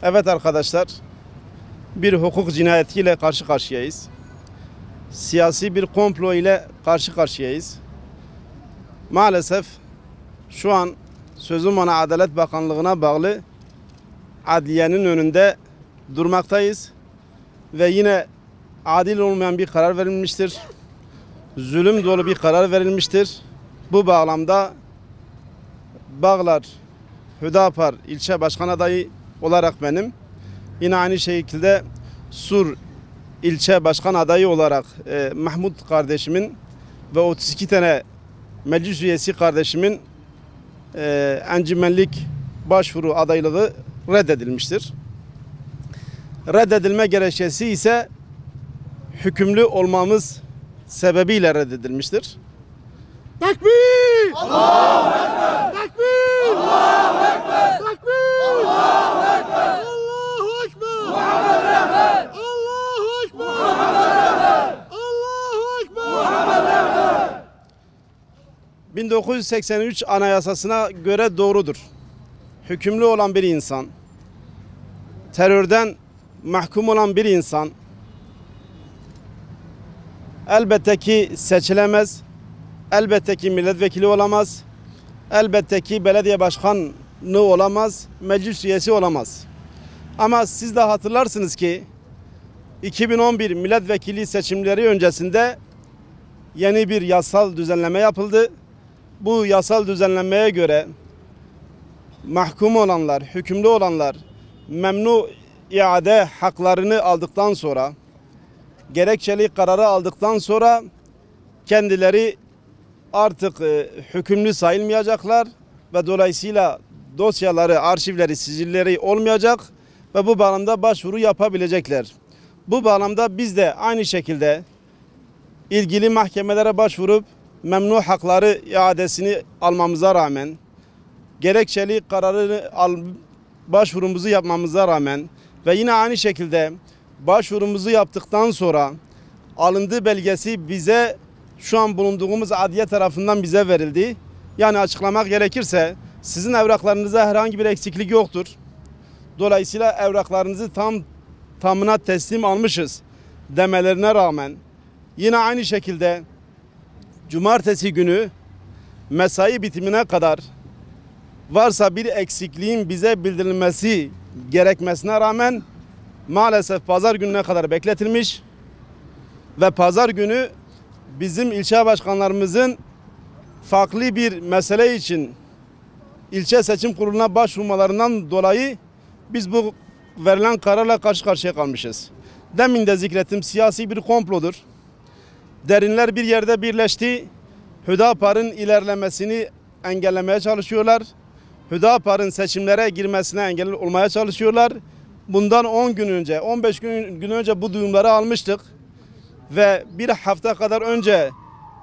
Evet arkadaşlar, bir hukuk cinayetiyle karşı karşıyayız. Siyasi bir komplo ile karşı karşıyayız. Maalesef şu an sözüm ona Adalet Bakanlığı'na bağlı adliyenin önünde durmaktayız. Ve yine adil olmayan bir karar verilmiştir. Zulüm dolu bir karar verilmiştir. Bu bağlamda Bağlar Hüdapar ilçe başkan adayı olarak benim, yine aynı şekilde Sur ilçe başkan adayı olarak Mahmut kardeşimin ve 32 tane meclis üyesi kardeşimin encümenlik başvuru adaylığı reddedilmiştir. Reddedilme gerekçesi ise hükümlü olmamız sebebiyle reddedilmiştir. Takbir! Allahu Ekber! Takbir! Allahu Ekber! Takbir! Allahu Ekber! Allahu Ekber! Muhammed Rehber! Allahu Ekber! Muhammed Rehber! Allahu Ekber! Muhammed Rehber! 1983 Anayasasına göre doğrudur. Hükümlü olan bir insan, terörden mahkum olan bir insan elbette ki seçilemez, elbette ki milletvekili olamaz, elbette ki belediye başkanı olamaz, meclis üyesi olamaz. Ama siz de hatırlarsınız ki 2011 milletvekili seçimleri öncesinde yeni bir yasal düzenleme yapıldı. Bu yasal düzenlemeye göre mahkum olanlar, hükümlü olanlar memnu iade haklarını aldıktan sonra, gerekçeli kararı aldıktan sonra kendileri artık hükümlü sayılmayacaklar ve dolayısıyla dosyaları, arşivleri, sicilleri olmayacak ve bu bağlamda başvuru yapabilecekler. Bu bağlamda biz de aynı şekilde ilgili mahkemelere başvurup memnu hakları iadesini almamıza rağmen, gerekçeli kararını başvurumuzu yapmamıza rağmen ve yine aynı şekilde başvurumuzu yaptıktan sonra alındığı belgesi bize, şu an bulunduğumuz adliye tarafından bize verildi. Yani açıklamak gerekirse sizin evraklarınıza herhangi bir eksiklik yoktur. Dolayısıyla evraklarınızı tamına teslim almışız demelerine rağmen yine aynı şekilde cumartesi günü mesai bitimine kadar varsa bir eksikliğin bize bildirilmesi gerekmesine rağmen maalesef pazar gününe kadar bekletilmiş ve pazar günü bizim ilçe başkanlarımızın farklı bir mesele için ilçe seçim kuruluna başvurmalarından dolayı biz bu verilen kararla karşı karşıya kalmışız. Demin de zikrettim, siyasi bir komplodur. Derinler bir yerde birleşti. Hüdapar'ın ilerlemesini engellemeye çalışıyorlar. Hüdapar'ın seçimlere girmesine engel olmaya çalışıyorlar. Bundan 10 gün önce, 15 gün önce bu duyumları almıştık. Ve bir hafta kadar önce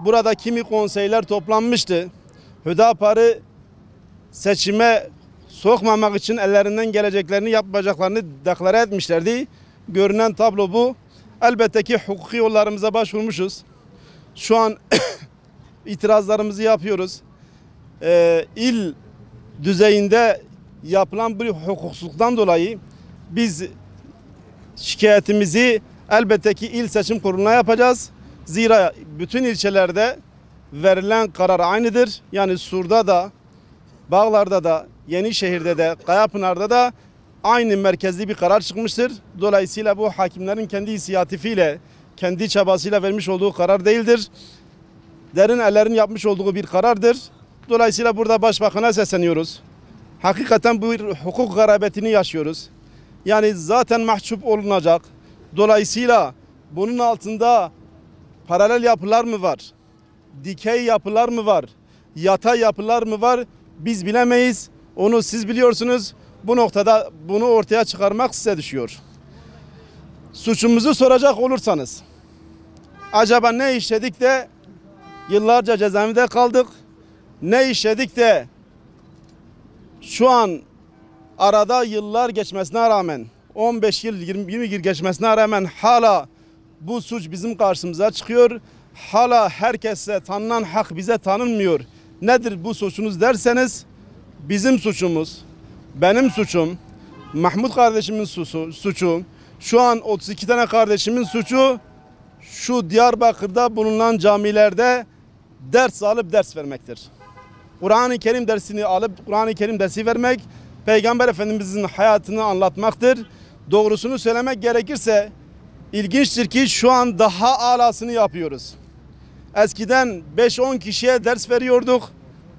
burada kimi konseyler toplanmıştı. Hüdapar'ı seçime sokmamak için ellerinden geleceklerini yapacaklarını deklare etmişlerdi. Görünen tablo bu. Elbette ki hukuki yollarımıza başvurmuşuz. Şu an itirazlarımızı yapıyoruz. İl düzeyinde yapılan bir hukuksuzluktan dolayı biz şikayetimizi elbette ki il seçim kuruluna yapacağız. Zira bütün ilçelerde verilen karar aynıdır. Yani Sur'da da, Bağlar'da da, Yenişehir'de de, Kayapınar'da da aynı merkezli bir karar çıkmıştır. Dolayısıyla bu hakimlerin kendi inisiyatifiyle, kendi çabasıyla vermiş olduğu karar değildir. Derin ellerin yapmış olduğu bir karardır. Dolayısıyla burada başbakana sesleniyoruz. Hakikaten bu hukuk garabetini yaşıyoruz. Yani zaten mahcup olunacak. Dolayısıyla bunun altında paralel yapılar mı var? Dikey yapılar mı var? Yatay yapılar mı var? Biz bilemeyiz. Onu siz biliyorsunuz. Bu noktada bunu ortaya çıkarmak size düşüyor. Suçumuzu soracak olursanız, acaba ne işledik de yıllarca cezaevinde kaldık? Ne işledik de şu an arada yıllar geçmesine rağmen, 15 yıl 20 yıl geçmesine rağmen hala bu suç bizim karşımıza çıkıyor. Hala herkese tanınan hak bize tanınmıyor. Nedir bu suçunuz derseniz, bizim suçumuz, benim suçum, Mahmut kardeşimin suçu, şu an 32 tane kardeşimin suçu şu Diyarbakır'da bulunan camilerde ders alıp ders vermektir. Kur'an-ı Kerim dersini alıp Kur'an-ı Kerim dersi vermek, Peygamber Efendimizin hayatını anlatmaktır. Doğrusunu söylemek gerekirse ilginçtir ki şu an daha alasını yapıyoruz. Eskiden 5-10 kişiye ders veriyorduk,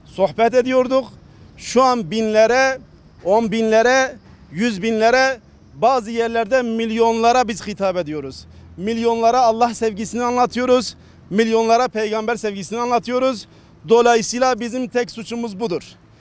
sohbet ediyorduk. Şu an binlere, 10 binlere, 100 binlere, bazı yerlerde milyonlara biz hitap ediyoruz. Milyonlara Allah sevgisini anlatıyoruz. Milyonlara peygamber sevgisini anlatıyoruz. Dolayısıyla bizim tek suçumuz budur.